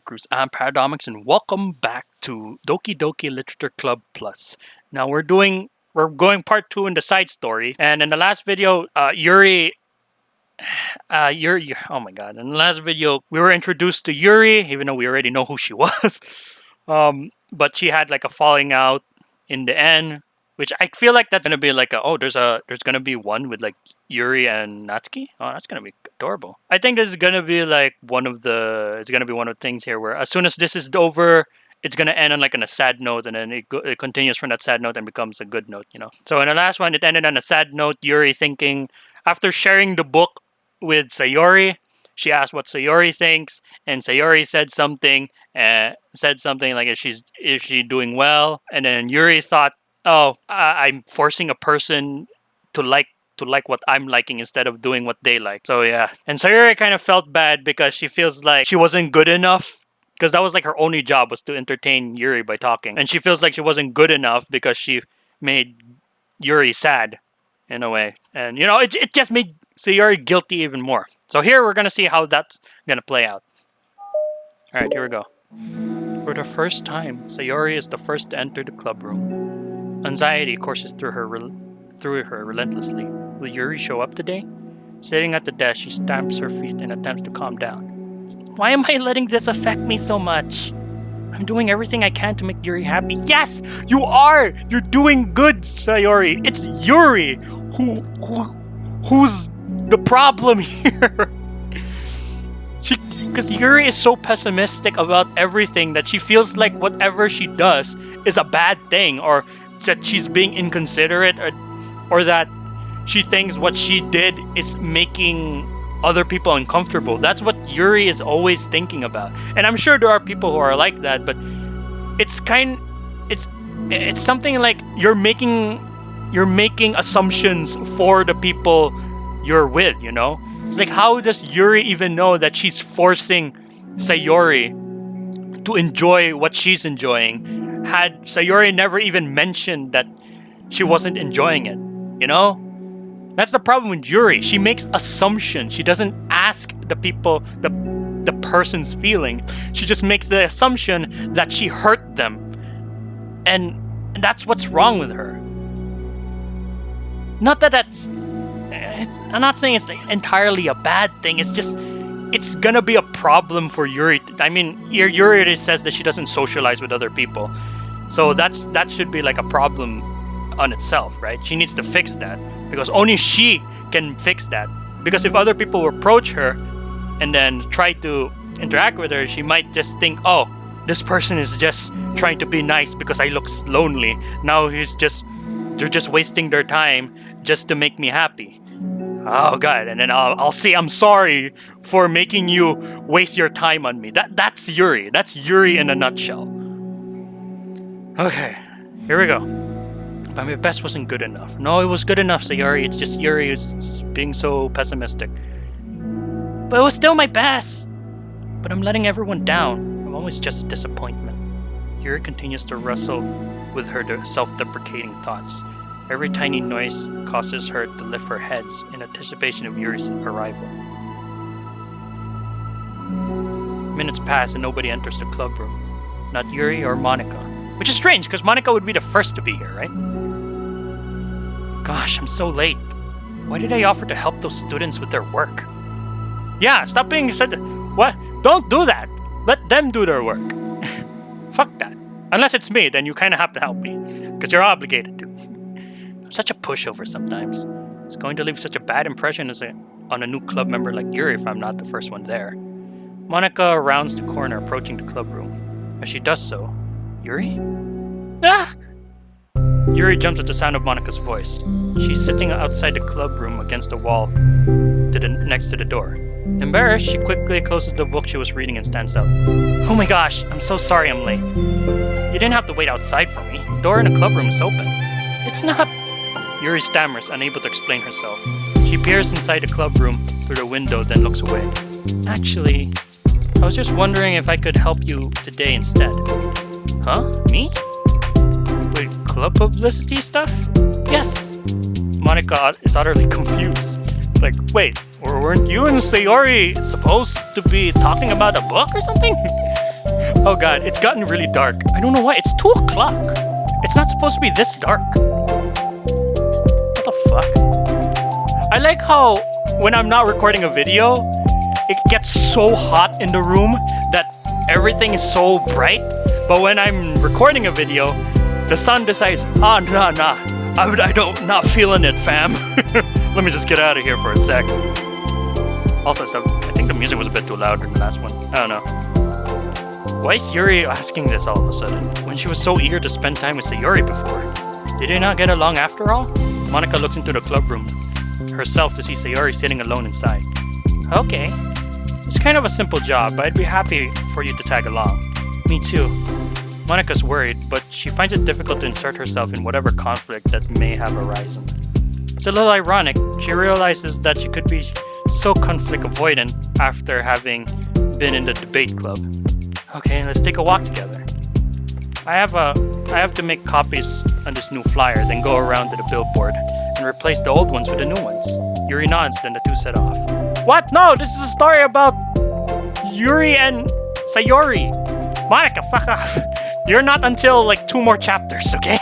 Otakus. I'm Paradomics, and welcome back to Doki Doki Literature Club Plus. Now we're going part 2 in the side story, and in the last video, Yuri. Oh my god! In the last video, we were introduced to Yuri, even though we already know who she was. But she had like a falling out in the end, which I feel like that's gonna be like there's gonna be one with like Yuri and Natsuki. Oh, that's gonna be adorable. I think this is gonna be like one of the things here where as soon as this is over, it's gonna end on a sad note, and then it continues from that sad note and becomes a good note, you know. So in the last one, it ended on a sad note. Yuri thinking after sharing the book with Sayori, she asked what Sayori thinks, and Sayori said something like is she doing well, and then Yuri thought, oh, I'm forcing a person to like what I'm liking instead of doing what they like. So yeah, and Sayori kind of felt bad because she feels like she wasn't good enough. Because that was like her only job was to entertain Yuri by talking. And she feels like she wasn't good enough because she made Yuri sad in a way. And, you know, it just made Sayori guilty even more. So here we're going to see how that's going to play out. Alright, here we go. For the first time, Sayori is the first to enter the club room. Anxiety courses through her relentlessly. Will Yuri show up today? Sitting at the desk, she stamps her feet and attempts to calm down. Why am I letting this affect me so much? I'm doing everything I can to make Yuri happy. Yes, you are! You're doing good, Sayori. It's Yuri who's the problem here. Because Yuri is so pessimistic about everything that she feels like whatever she does is a bad thing, or that she's being inconsiderate, or that she thinks what she did is making other people uncomfortable. That's what Yuri is always thinking about. And I'm sure there are people who are like that, but it's something like you're making assumptions for the people you're with, you know? It's like, how does Yuri even know that she's forcing Sayori to enjoy what she's enjoying had Sayori never even mentioned that she wasn't enjoying it, you know? That's the problem with Yuri. She makes assumptions. She doesn't ask the person's feeling. She just makes the assumption that she hurt them. And that's what's wrong with her. Not that I'm not saying it's entirely a bad thing. It's just, it's gonna be a problem for Yuri. I mean, Yuri says that she doesn't socialize with other people. So that should be like a problem on itself, right? She needs to fix that. Because only she can fix that. Because if other people approach her and then try to interact with her, she might just think, oh, this person is just trying to be nice because I look lonely. Now they're just wasting their time just to make me happy. Oh god, and then I'll say I'm sorry for making you waste your time on me. That's Yuri. That's Yuri in a nutshell. Okay, here we go. But my best wasn't good enough. No, it was good enough, Sayori. It's just Yuri who's being so pessimistic. But it was still my best. But I'm letting everyone down. I'm always just a disappointment. Yuri continues to wrestle with her self-deprecating thoughts. Every tiny noise causes her to lift her head in anticipation of Yuri's arrival. Minutes pass and nobody enters the club room. Not Yuri or Monika. Which is strange, because Monika would be the first to be here, right? Gosh, I'm so late. Why did I offer to help those students with their work? Yeah, stop being such a... What? Don't do that! Let them do their work. Fuck that. Unless it's me, then you kind of have to help me. Because you're obligated to. I'm such a pushover sometimes. It's going to leave such a bad impression on a new club member like Yuri if I'm not the first one there. Monika rounds the corner approaching the club room. As she does so, Yuri? Ah! Yuri jumps at the sound of Monika's voice. She's sitting outside the club room against the wall next to the door. Embarrassed, she quickly closes the book she was reading and stands up. Oh my gosh, I'm so sorry I'm late. You didn't have to wait outside for me. The door in the club room is open. It's not... Yuri stammers, unable to explain herself. She peers inside the club room through the window, then looks away. Actually, I was just wondering if I could help you today instead. Huh? Me? Wait, club publicity stuff? Yes! Monika is utterly confused. It's like, wait, weren't you and Sayori supposed to be talking about a book or something? Oh god, it's gotten really dark. I don't know why. It's 2 o'clock. It's not supposed to be this dark. What the fuck? I like how when I'm not recording a video, it gets so hot in the room that everything is so bright. But when I'm recording a video, the sun decides, nah, I don't, not feeling it, fam. Let me just get out of here for a sec. Also, I think the music was a bit too loud in the last one. I don't know. Why is Yuri asking this all of a sudden, when she was so eager to spend time with Sayori before? Did they not get along after all? Monika looks into the club room herself to see Sayori sitting alone inside. Okay. It's kind of a simple job, but I'd be happy for you to tag along. Me too. Monika's worried, but she finds it difficult to insert herself in whatever conflict that may have arisen. It's a little ironic. She realizes that she could be so conflict avoidant after having been in the debate club. Okay, let's take a walk together. I have to make copies on this new flyer, then go around to the billboard and replace the old ones with the new ones. Yuri nods, then the two set off. What? No, this is a story about Yuri and Sayori. Monika, fuck off. You're not until like 2 more chapters, okay?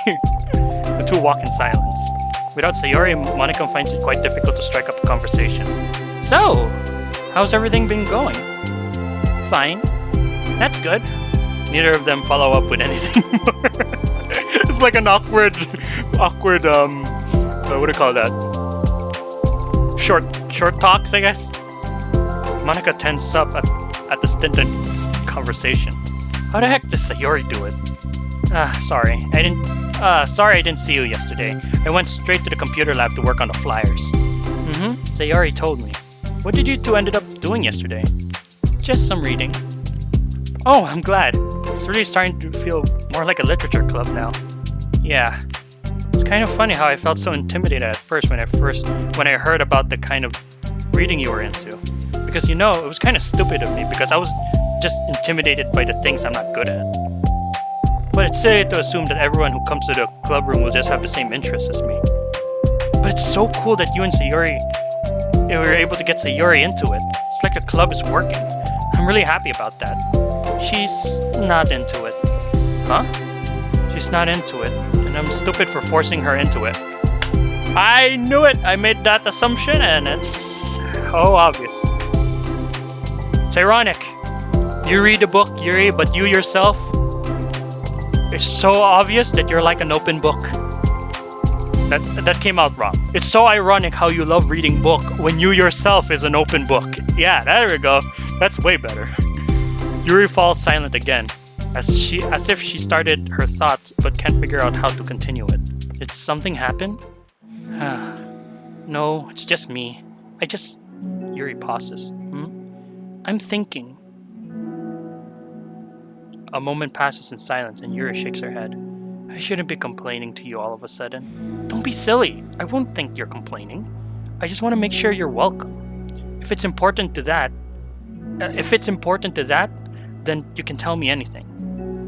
The two walk in silence. Without Sayori, Monika finds it quite difficult to strike up a conversation. So, how's everything been going? Fine. That's good. Neither of them follow up with anything more. It's like an awkward, what do you call that? Short talks, I guess. Monika tenses up at the stinted conversation. How the heck does Sayori do it? Sorry, I didn't see you yesterday. I went straight to the computer lab to work on the flyers. Sayori told me. What did you two ended up doing yesterday? Just some reading. Oh, I'm glad. It's really starting to feel more like a literature club now. Yeah. It's kind of funny how I felt so intimidated at first when I heard about the kind of reading you were into. Because it was kind of stupid of me because I was just intimidated by the things I'm not good at. But it's silly to assume that everyone who comes to the club room will just have the same interests as me. But it's so cool that you and Sayori were able to get Sayori into it. It's like the club is working. I'm really happy about that. She's not into it. Huh? She's not into it, and I'm stupid for forcing her into it. I knew it! I made that assumption, and it's so obvious. It's ironic. You read a book, Yuri, but you yourself, it's so obvious that you're like an open book. That came out wrong. It's so ironic how you love reading book when you yourself is an open book. Yeah, there we go. That's way better. Yuri falls silent again, as if she started her thoughts but can't figure out how to continue it. Did something happen? No, it's just me. Yuri pauses. I'm thinking. A moment passes in silence and Yuri shakes her head. I shouldn't be complaining to you all of a sudden. Don't be silly. I won't think you're complaining. I just want to make sure you're welcome. If it's important to that, then you can tell me anything.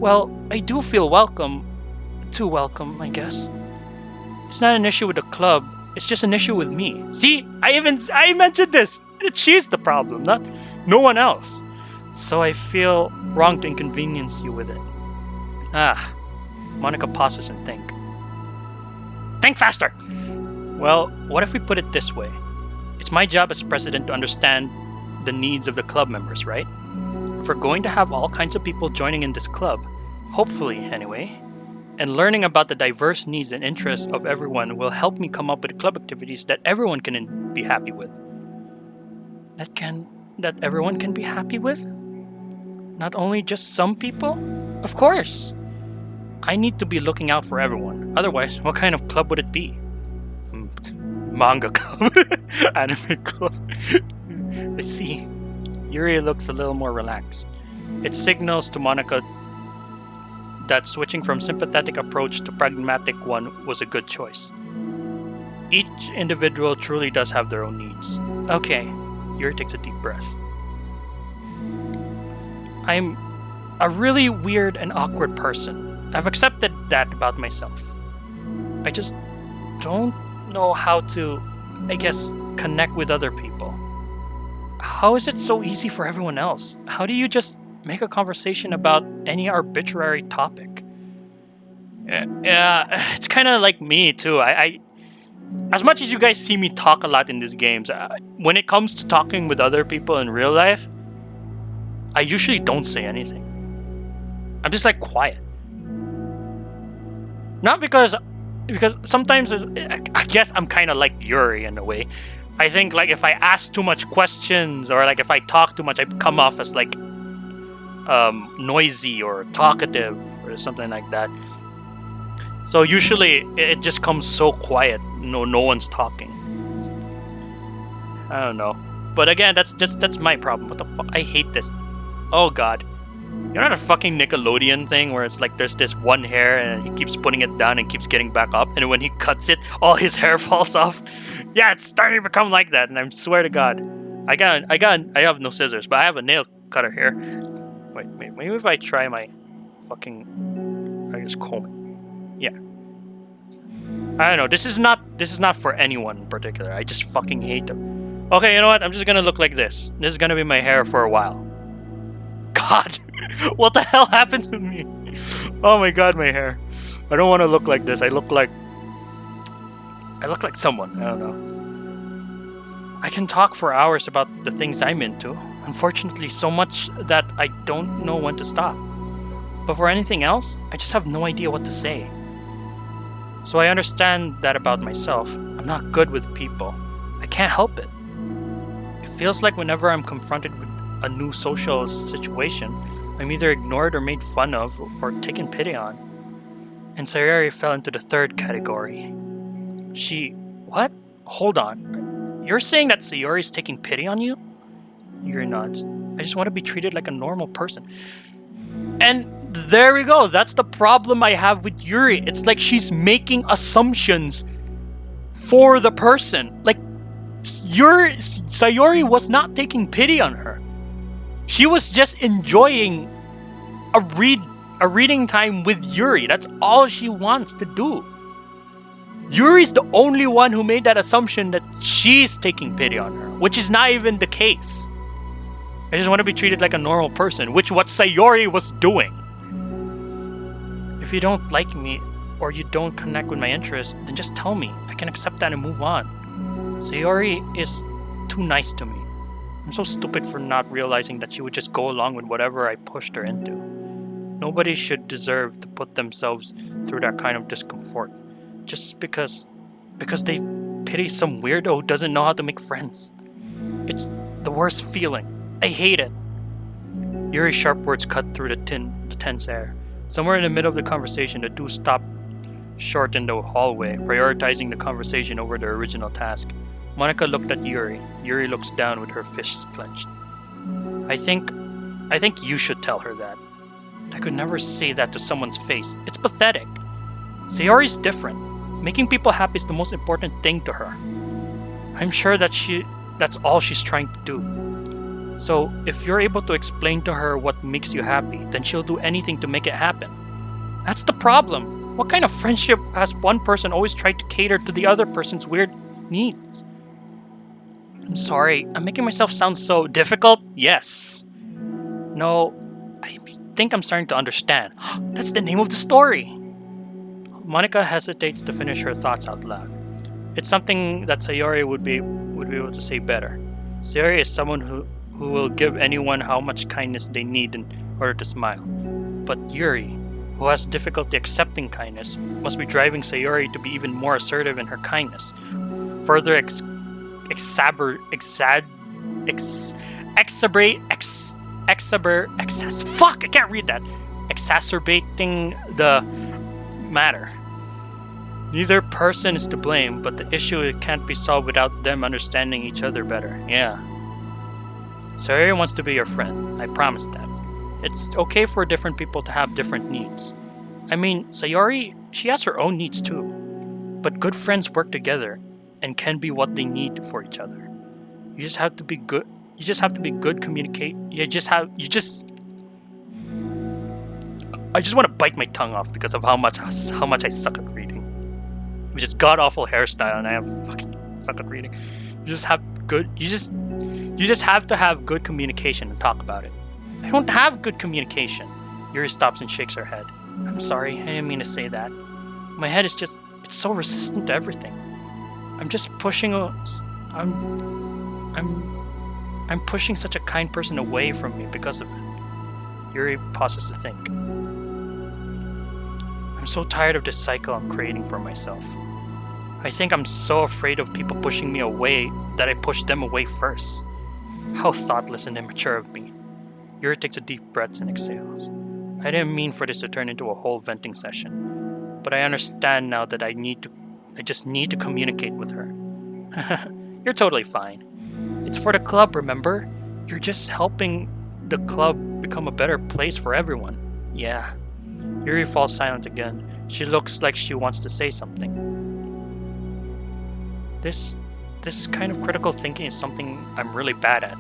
Well, I do feel welcome. Too welcome, I guess. It's not an issue with the club. It's just an issue with me. See, I mentioned this. She's the problem, not no one else. So I feel wrong to inconvenience you with it. Monika pauses and think faster! Well, what if we put it this way? It's my job as president to understand the needs of the club members, right? If we're going to have all kinds of people joining in this club, hopefully anyway, and learning about the diverse needs and interests of everyone will help me come up with club activities that everyone can be happy with. That everyone can be happy with? Not only just some people? Of course! I need to be looking out for everyone. Otherwise, what kind of club would it be? Manga club. Anime club. I see. Yuri looks a little more relaxed. It signals to Monika that switching from sympathetic approach to pragmatic one was a good choice. Each individual truly does have their own needs. Okay, Yuri takes a deep breath. I'm a really weird and awkward person. I've accepted that about myself. I just don't know how to, connect with other people. How is it so easy for everyone else? How do you just make a conversation about any arbitrary topic. Yeah, it's kind of like me too. I as much as you guys see me talk a lot in these games, when it comes to talking with other people in real life, I usually don't say anything. I'm just like quiet. Not because sometimes I guess I'm kind of like Yuri in a way. I think like if I ask too much questions or like if I talk too much, I come off as like noisy or talkative or something like that. So usually it just comes so quiet. No one's talking. I don't know. But again, that's my problem. What the fuck? I hate this. Oh god. You're not a fucking Nickelodeon thing where it's like there's this one hair and he keeps putting it down and keeps getting back up, and when he cuts it, all his hair falls off. Yeah, it's starting to become like that, and I swear to God, I have no scissors, but I have a nail cutter here. Wait, maybe if I try my fucking, I just comb it. Yeah. I don't know. This is not for anyone in particular. I just fucking hate them. Okay, you know what? I'm just gonna look like this. This is gonna be my hair for a while. God, what the hell happened to me? Oh my god, my hair. I don't want to look like this. I look like someone. I don't know. I can talk for hours about the things I'm into. Unfortunately, so much that I don't know when to stop. But for anything else, I just have no idea what to say. So I understand that about myself. I'm not good with people. I can't help it. It feels like whenever I'm confronted with a new social situation, I'm either ignored or made fun of or taken pity on. And Sayori fell into the third category. What? Hold on. You're saying that Sayori's taking pity on you? You're not. I just want to be treated like a normal person. And there we go. That's the problem I have with Yuri. It's like she's making assumptions for the person. Like, Sayori was not taking pity on her. She was just enjoying a reading time with Yuri. That's all she wants to do. Yuri's the only one who made that assumption that she's taking pity on her, which is not even the case. I just want to be treated like a normal person, which what Sayori was doing. If you don't like me or you don't connect with my interests, then just tell me. I can accept that and move on. Sayori is too nice to me. I'm so stupid for not realizing that she would just go along with whatever I pushed her into. Nobody should deserve to put themselves through that kind of discomfort just because they pity some weirdo who doesn't know how to make friends. It's the worst feeling. I hate it. Yuri's sharp words cut through the tense air. Somewhere in the middle of the conversation, the two stopped short in the hallway, prioritizing the conversation over their original task. Monika looked at Yuri. Yuri looks down with her fists clenched. I think you should tell her that. I could never say that to someone's face. It's pathetic. Sayori's different. Making people happy is the most important thing to her. I'm sure that's all she's trying to do. So, if you're able to explain to her what makes you happy, then she'll do anything to make it happen. That's the problem. What kind of friendship has one person always tried to cater to the other person's weird needs? I'm sorry, I'm making myself sound so difficult? Yes. No, I think I'm starting to understand. That's the name of the story. Monika hesitates to finish her thoughts out loud. It's something that Sayori would be able to say better. Sayori is someone who will give anyone how much kindness they need in order to smile. But Yuri, who has difficulty accepting kindness, must be driving Sayori to be even more assertive in her kindness, further exacerbating the matter. Neither person is to blame, but the issue can't be solved without them understanding each other better. Yeah. Sayori wants to be your friend. I promise that. It's okay for different people to have different needs. I mean, Sayori, she has her own needs too. But good friends work together and can be what they need for each other. You just have to be good. You just have to be good communicate. I just want to bite my tongue off because of how much I suck at reading. Which is god awful hairstyle, and I have fucking suck at reading. You just have to have good communication and talk about it. I don't have good communication. Yuri stops and shakes her head. I'm sorry, I didn't mean to say that. My head is just, it's so resistant to everything. I'm just pushing I'm pushing such a kind person away from me because of it. Yuri pauses to think. I'm so tired of this cycle I'm creating for myself. I think I'm so afraid of people pushing me away that I push them away first. How thoughtless and immature of me. Yuri takes a deep breath and exhales. I didn't mean for this to turn into a whole venting session, but I understand now that I just need to communicate with her. You're totally fine. It's for the club, remember? You're just helping the club become a better place for everyone. Yeah. Yuri falls silent again. She looks like she wants to say something. This kind of critical thinking is something I'm really bad at.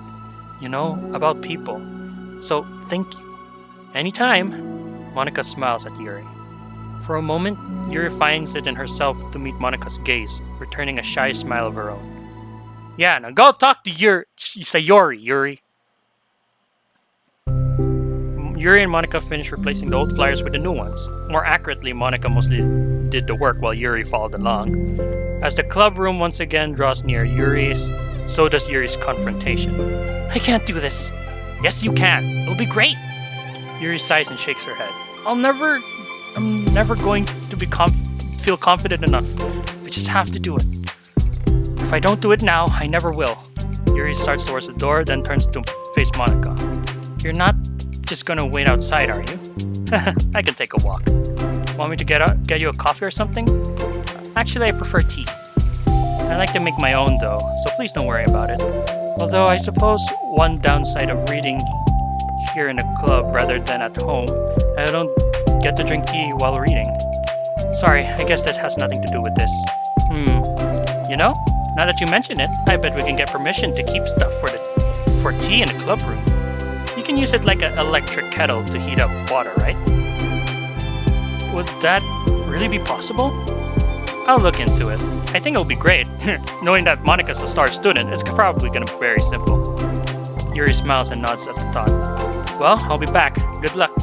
You know, about people. So, thank you. Anytime. Monika smiles at Yuri. For a moment, Yuri finds it in herself to meet Monika's gaze, returning a shy smile of her own. Yeah, now go talk to Sayori, Yuri. Yuri and Monika finish replacing the old flyers with the new ones. More accurately, Monika mostly did the work while Yuri followed along. As the club room once again draws near so does Yuri's confrontation. I can't do this. Yes, you can. It'll be great. Yuri sighs and shakes her head. I'm never going to feel confident enough. I just have to do it. If I don't do it now, I never will. Yuri starts towards the door, then turns to face Monika. You're not just gonna wait outside, are you? I can take a walk. Want me to get you a coffee or something? Actually, I prefer tea. I like to make my own though, so please don't worry about it. Although I suppose one downside of reading here in the club rather than at home, I don't get to drink tea while reading. Sorry, I guess this has nothing to do with this. You know, now that you mention it, I bet we can get permission to keep stuff for tea in the club room. You can use it like an electric kettle to heat up water, right? Would that really be possible? I'll look into it. I think it'll be great. Knowing that Monika's a star student, it's probably gonna be very simple. Yuri smiles and nods at the thought. Well, I'll be back. Good luck.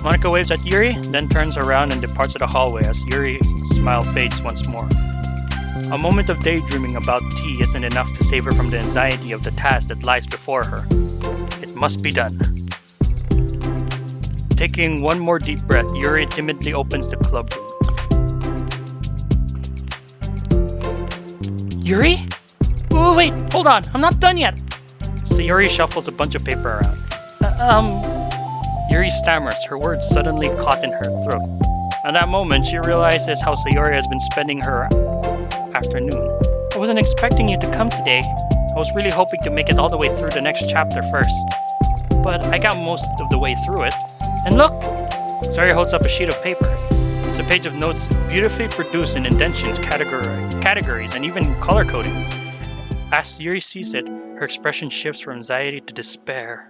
Monika waves at Yuri, then turns around and departs to the hallway as Yuri's smile fades once more. A moment of daydreaming about tea isn't enough to save her from the anxiety of the task that lies before her. It must be done. Taking one more deep breath, Yuri timidly opens the club room. Yuri? Wait, hold on, I'm not done yet. Sayori shuffles a bunch of paper around. Yuri stammers, her words suddenly caught in her throat. At that moment, she realizes how Sayori has been spending her afternoon. I wasn't expecting you to come today. I was really hoping to make it all the way through the next chapter first. But I got most of the way through it. And look! Sayori holds up a sheet of paper. It's a page of notes beautifully produced in indentions, categories, and even color codings. As Yuri sees it, her expression shifts from anxiety to despair.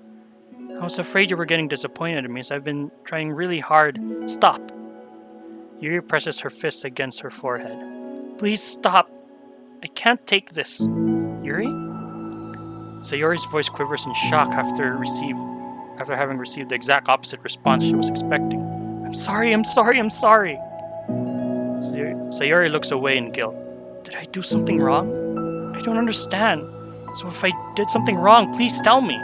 I was afraid you were getting disappointed in me, so I've been trying really hard. Stop! Yuri presses her fists against her forehead. Please stop! I can't take this. Yuri? Sayori's voice quivers in shock after having received the exact opposite response she was expecting. I'm sorry. Sayori looks away in guilt. Did I do something wrong? I don't understand. So if I did something wrong, please tell me.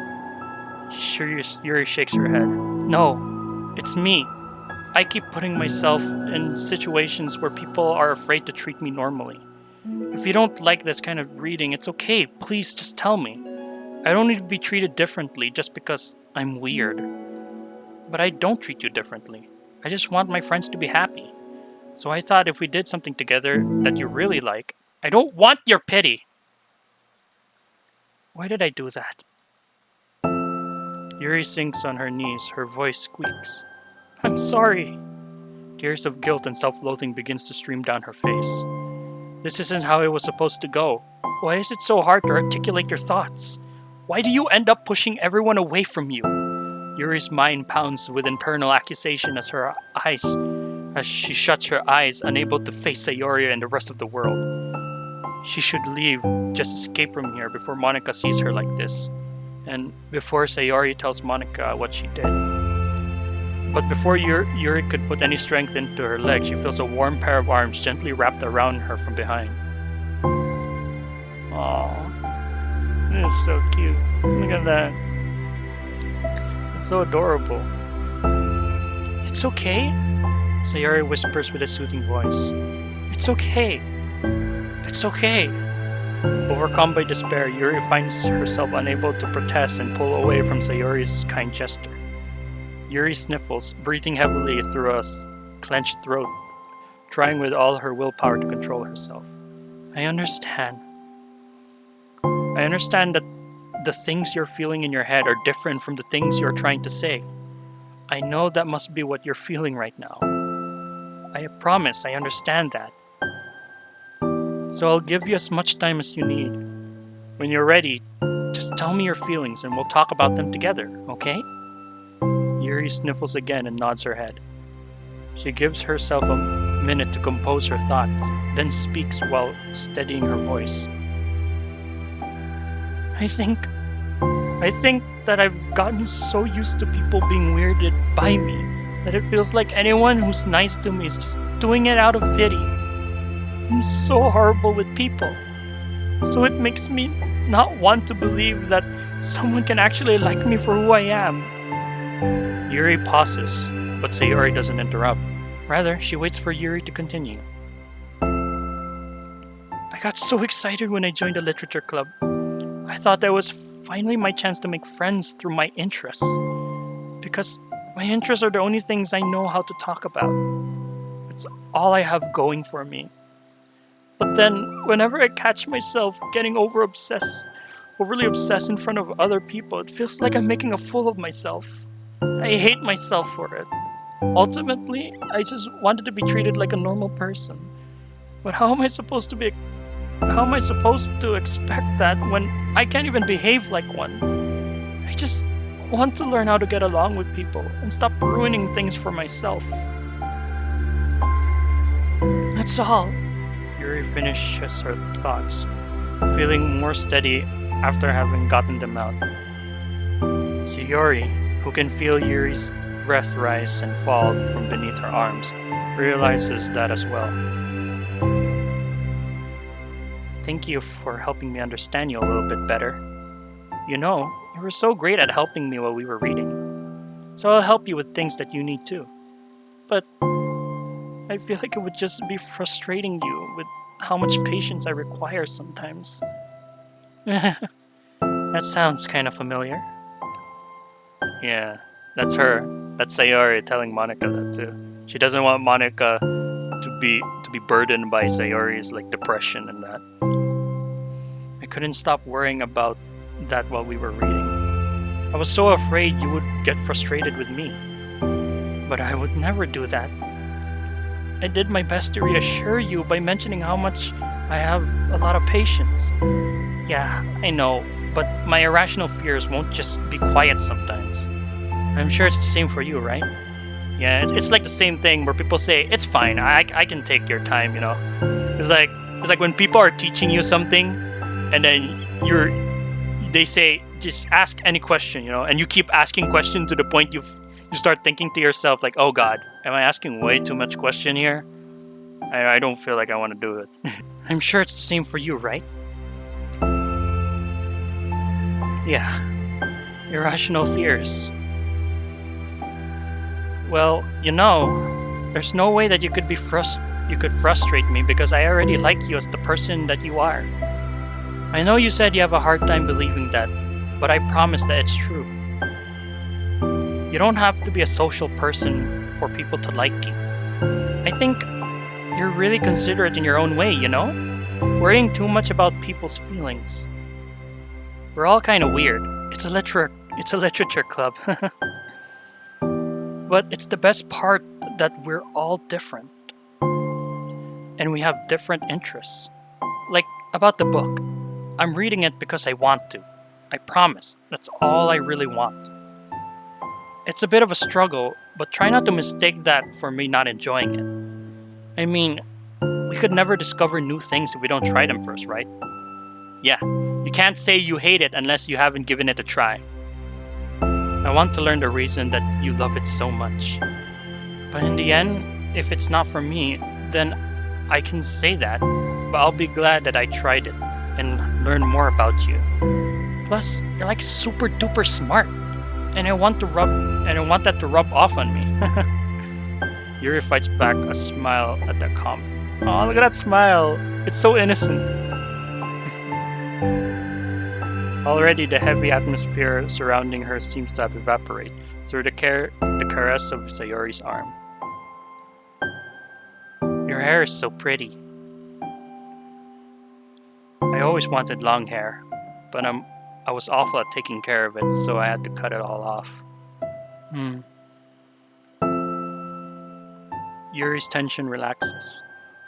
Yuri shakes her head. No, it's me. I keep putting myself in situations where people are afraid to treat me normally. If you don't like this kind of reading, it's okay. Please just tell me. I don't need to be treated differently just because I'm weird. But I don't treat you differently. I just want my friends to be happy. So I thought if we did something together that you really like, I don't want your pity. Why did I do that? Yuri sinks on her knees, her voice squeaks. I'm sorry. Tears of guilt and self-loathing begins to stream down her face. This isn't how it was supposed to go. Why is it so hard to articulate your thoughts? Why do you end up pushing everyone away from you? Yuri's mind pounds with internal accusation as she shuts her eyes, unable to face Sayori and the rest of the world. She should leave, just escape from here before Monika sees her like this. And before Sayori tells Monika what she did. But before Yuri could put any strength into her leg, she feels a warm pair of arms gently wrapped around her from behind. Aww. This is so cute. Look at that. It's so adorable. It's okay? Sayori whispers with a soothing voice. It's okay. It's okay. Overcome by despair, Yuri finds herself unable to protest and pull away from Sayori's kind gesture. Yuri sniffles, breathing heavily through a clenched throat, trying with all her willpower to control herself. I understand. I understand that the things you're feeling in your head are different from the things you're trying to say. I know that must be what you're feeling right now. I promise I understand that. So I'll give you as much time as you need. When you're ready, just tell me your feelings and we'll talk about them together, okay? Yuri sniffles again and nods her head. She gives herself a minute to compose her thoughts, then speaks while steadying her voice. I think that I've gotten so used to people being weirded by me that it feels like anyone who's nice to me is just doing it out of pity. I'm so horrible with people. So it makes me not want to believe that someone can actually like me for who I am. Yuri pauses, but Sayori doesn't interrupt. Rather, she waits for Yuri to continue. I got so excited when I joined the literature club. I thought that was finally my chance to make friends through my interests. Because my interests are the only things I know how to talk about. It's all I have going for me. But then, whenever I catch myself getting overly obsessed in front of other people, it feels like I'm making a fool of myself. I hate myself for it. Ultimately, I just wanted to be treated like a normal person. But how am I supposed to expect that when I can't even behave like one? I just want to learn how to get along with people and stop ruining things for myself. That's all. Yuri finishes her thoughts, feeling more steady after having gotten them out. Sayori, who can feel Yuri's breath rise and fall from beneath her arms, realizes that as well. Thank you for helping me understand you a little bit better. You know, you were so great at helping me while we were reading. So I'll help you with things that you need too. But I feel like it would just be frustrating you with how much patience I require sometimes. That sounds kind of familiar. Yeah, that's her. That's Sayori telling Monika that too. She doesn't want Monika to be burdened by Sayori's depression and that. I couldn't stop worrying about that while we were reading. I was so afraid you would get frustrated with me. But I would never do that. I did my best to reassure you by mentioning how much I have a lot of patience. Yeah, I know, but my irrational fears won't just be quiet sometimes. I'm sure it's the same for you, right? Yeah, it's like the same thing where people say, it's fine, I can take your time, you know? It's like when people are teaching you something, and then they say, just ask any question, you know? And you keep asking questions to the point you start thinking to yourself, like, oh God, am I asking way too much question here? I don't feel like I want to do it. I'm sure it's the same for you, right? Yeah. Irrational fears. Well, you know, there's no way that you could frustrate me because I already like you as the person that you are. I know you said you have a hard time believing that, but I promise that it's true. You don't have to be a social person for people to like you. I think you're really considerate in your own way, you know? Worrying too much about people's feelings. We're all kind of weird. It's a literature club. But it's the best part that we're all different. And we have different interests. Like about the book. I'm reading it because I want to. I promise. That's all I really want. It's a bit of a struggle, but try not to mistake that for me not enjoying it. I mean, we could never discover new things if we don't try them first, right? Yeah, You can't say you hate it unless you haven't given it a try. I want to learn the reason that you love it so much. But in the end, if it's not for me, then I can say that. But I'll be glad that I tried it and learn more about you. Plus, you're like super duper smart. And I want that to rub off on me. Yuri fights back a smile at that comment. Oh, look at that smile. It's so innocent. Already the heavy atmosphere surrounding her seems to have evaporated through the caress of Sayori's arm. Your hair is so pretty. I always wanted long hair, but I was awful at taking care of it, so I had to cut it all off. Yuri's tension relaxes.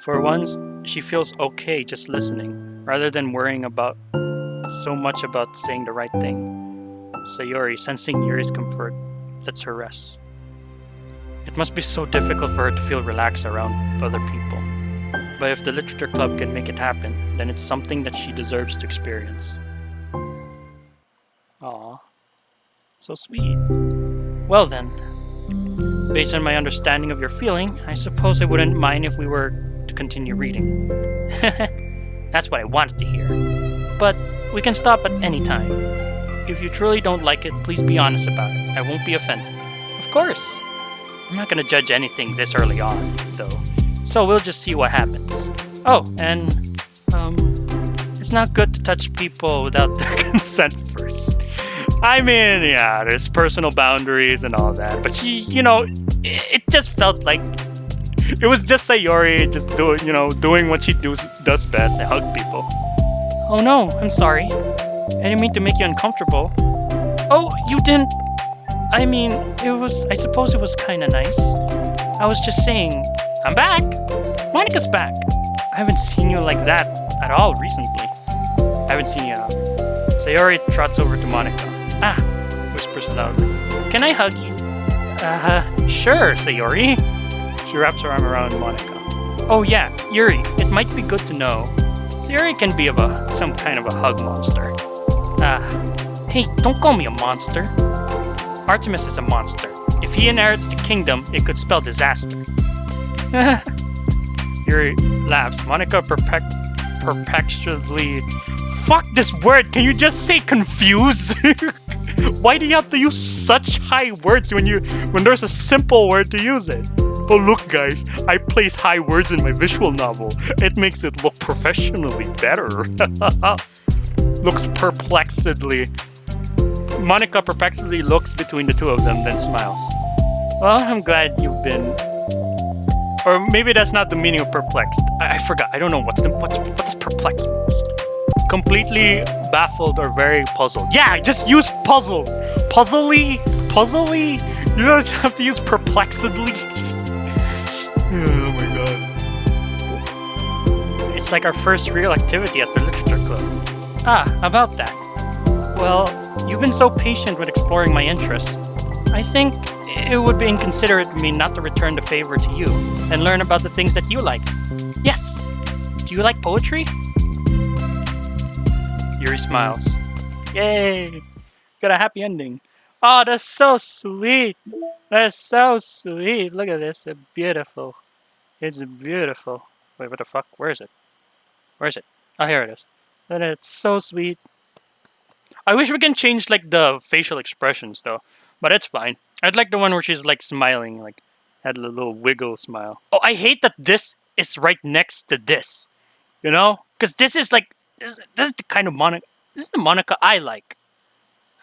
For once, she feels okay just listening, rather than worrying so much about saying the right thing. Sayori, sensing Yuri's comfort, lets her rest. It must be so difficult for her to feel relaxed around other people. But if the literature club can make it happen, then it's something that she deserves to experience. Aw, so sweet. Well then, based on my understanding of your feeling, I suppose I wouldn't mind if we were to continue reading. That's what I wanted to hear. But we can stop at any time. If you truly don't like it, please be honest about it. I won't be offended. Of course. I'm not gonna judge anything this early on, though. So we'll just see what happens. Oh, and, it's not good to touch people without their consent first. I mean, yeah, there's personal boundaries and all that, but it just felt like it was just Sayori just doing what she does best and hug people. Oh no, I'm sorry. I didn't mean to make you uncomfortable. Oh, you didn't. I mean, I suppose it was kind of nice. I was just saying, I'm back. Monika's back. I haven't seen you like that at all recently. I haven't seen you. Sayori trots over to Monika. Ah, whispers loudly. Can I hug you? Sure, Sayori. She wraps her arm around Monika. Oh yeah, Yuri, it might be good to know. Sayori can be some kind of a hug monster. Hey, don't call me a monster. Artemis is a monster. If he inherits the kingdom, it could spell disaster. Yuri laughs. Monika perplexedly... Fuck this word! Can you just say confused? Why do you have to use such high words when there's a simple word to use it? Oh look guys, I place high words in my visual novel. It makes it look professionally better. Looks perplexedly. Monika perplexedly looks between the two of them, then smiles. Well, I'm glad you've been... Or maybe that's not the meaning of perplexed. I forgot. I don't know what does perplexed means. Completely baffled or very puzzled. Yeah, just use puzzled. Puzzly. You don't have to use perplexedly. Oh my god. It's like our first real activity as the literature club. About that. Well, you've been so patient with exploring my interests. I think it would be inconsiderate of me not to return the favor to you and learn about the things that you like. Yes. Do you like poetry? Yuri smiles. Yay! Got a happy ending. Oh, that's so sweet. That's so sweet. Look at this. It's beautiful. It's beautiful. Wait, what the fuck? Where is it? Oh, here it is. And it's so sweet. I wish we can change like the facial expressions though, but it's fine. I'd like the one where she's like smiling, like had a little wiggle smile. Oh, I hate that this is right next to this. You know, because this is like this is the kind of Monika. This is the Monika I like.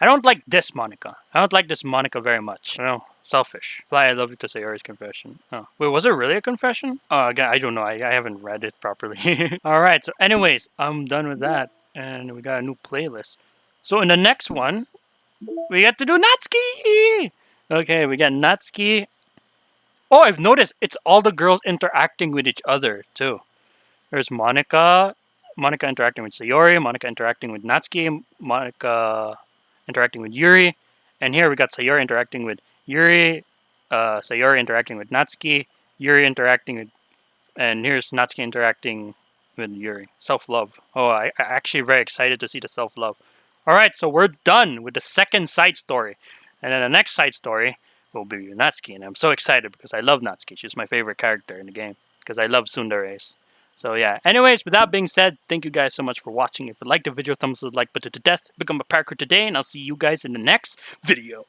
I don't like this Monika. I don't like this Monika very much. You know, selfish. Reply, I love you to Sayori's confession. Oh, wait, was it really a confession? Oh, again, I don't know. I haven't read it properly. All right. So, anyways, I'm done with that, and we got a new playlist. So in the next one, we get to do Natsuki. Okay, we got Natsuki. Oh, I've noticed it's all the girls interacting with each other too. There's Monika interacting with Sayori, Monika interacting with Natsuki, Monika interacting with Yuri, and here we got Sayori interacting with Yuri, Sayori interacting with Natsuki, Yuri interacting with, and here's Natsuki interacting with Yuri. Self-love. Oh, I actually very excited to see the self-love. All right, so we're done with the second side story. And then the next side story will be Natsuki. And I'm so excited because I love Natsuki. She's my favorite character in the game because I love Tsunderes. So yeah. Anyways, with that being said, thank you guys so much for watching. If you liked the video, thumbs up the like button to death. Become a parkour today, and I'll see you guys in the next video.